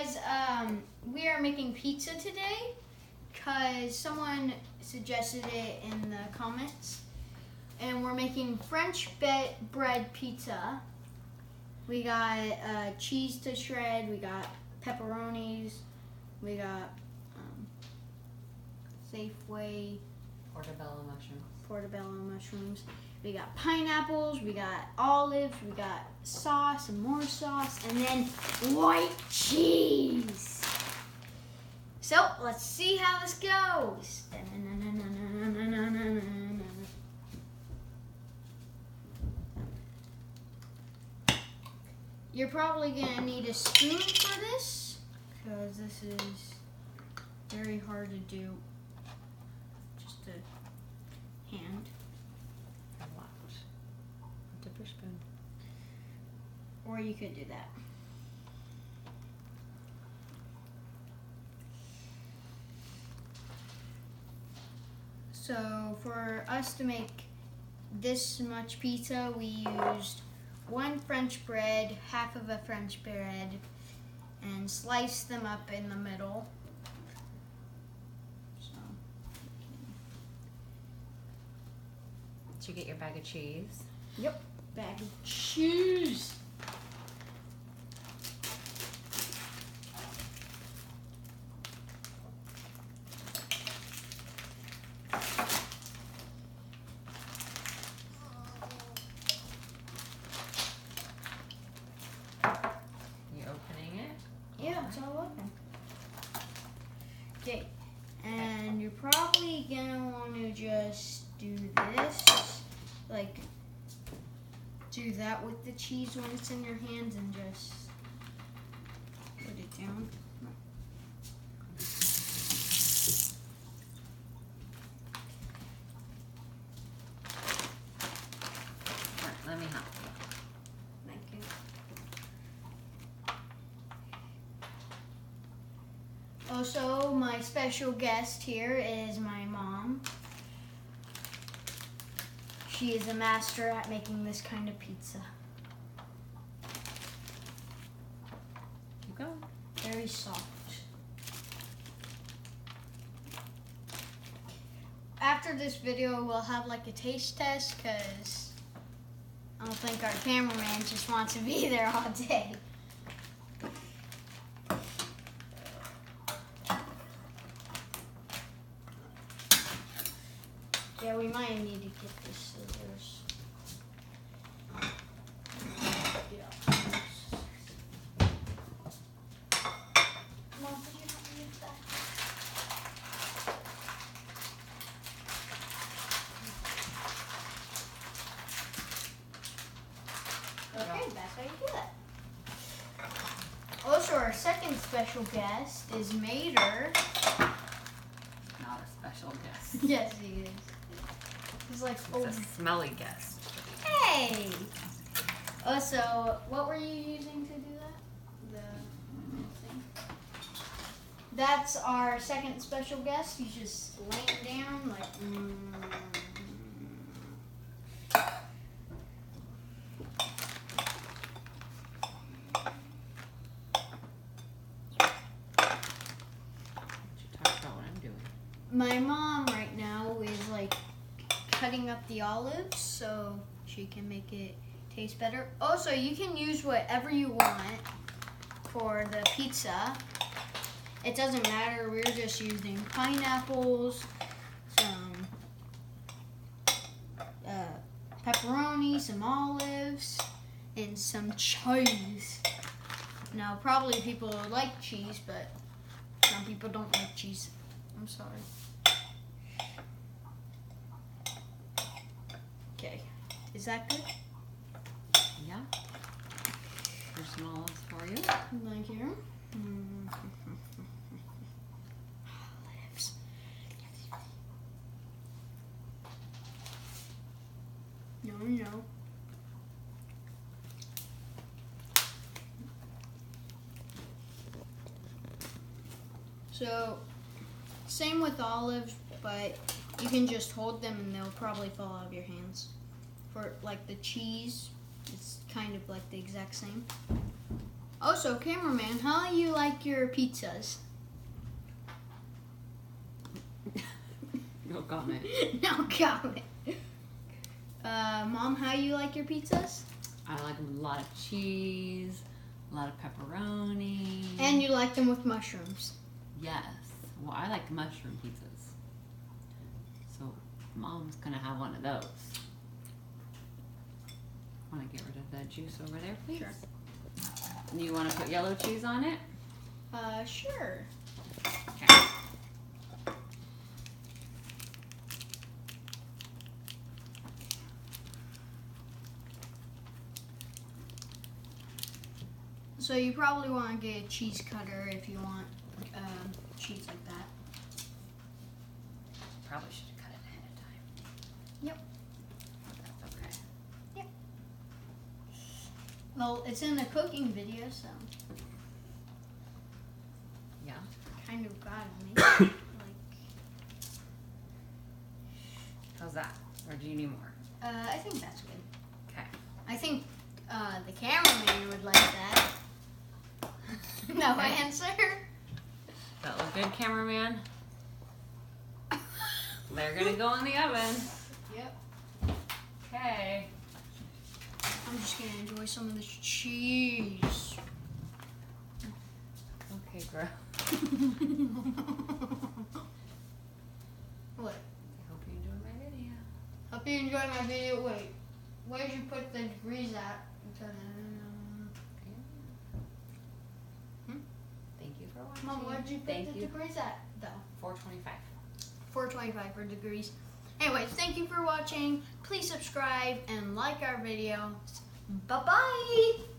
guys, we are making pizza today because someone suggested it in the comments. And we're making French bread pizza. We got cheese to shred, we got pepperonis, we got Safeway portobello mushrooms. We got pineapples, we got olives, we got sauce and more sauce, and then white cheese. So let's see how this goes. You're probably gonna need a spoon for this because this is very hard to do. Just a hand. Dip your spoon. Or you could do that. So for us to make this much pizza, we used one French bread, half of a French bread, and sliced them up in the middle. So, Did you get your bag of cheese? yep, bag of cheese. You opening it? Yeah, it's all open. Okay, and you're probably gonna want to just do this, like do that with the cheese when it's in your hands and just put it down. Here, let me help you. Thank you. Also, my special guest here is my mom. She is a master at making this kind of pizza. Keep going. Very soft. After this video, we'll have like a taste test because I don't think our cameraman just wants to be there all day. Yeah, we might need to get the scissors. Yeah. Mom, could you help me with that? Okay, that's how you do that. Also, our second special guest is Mater. Not a special guest. Yes, he is. He's like, It's a smelly guest. hey! Also, what were you using to do that? The thing? That's our second special guest. He's just laying down like. You talk about what I'm doing. My mom right now is like cutting up the olives so she can make it taste better. Also, you can use whatever you want for the pizza. It doesn't matter. We're just using pineapples, some pepperoni, some olives, and some cheese. Now, probably people like cheese, but some people don't like cheese. I'm sorry. Okay, is that good? Yeah. Here's some olives for you. Thank you. Olives. No. So, same with olives, but you can just hold them and they'll probably fall out of your hands. For like the cheese, it's kind of like the exact same. Also, cameraman, how do you like your pizzas? No comment. No comment. Mom, how you like your pizzas? I like them with a lot of cheese, a lot of pepperoni. And you like them with mushrooms. Yes. Well, I like mushroom pizzas. So Mom's gonna have one of those. Want to get rid of that juice over there, please? Sure. And you want to put yellow cheese on it? Sure. Okay. So you probably want to get a cheese cutter if you want cheese like that. Probably should have cut it ahead of time. Yep. That's okay. Well, it's in the cooking video, so Yeah. kind of got me. Like, How's that? Or do you need more? I think that's good. Okay. I think the cameraman would like that. No Okay. answer. That look good, cameraman? They're gonna go in the oven. Yep. Okay. I'm just gonna enjoy some of this cheese. Okay, girl. What? I hope you enjoyed my video. Hope you enjoyed my video. Wait, where did you put the degrees at? Thank you for watching. Mom, where did you put Thank the you. degrees at, though? 425. 425 for degrees. Anyways, thank you for watching. Please subscribe and like our videos. Bye-bye!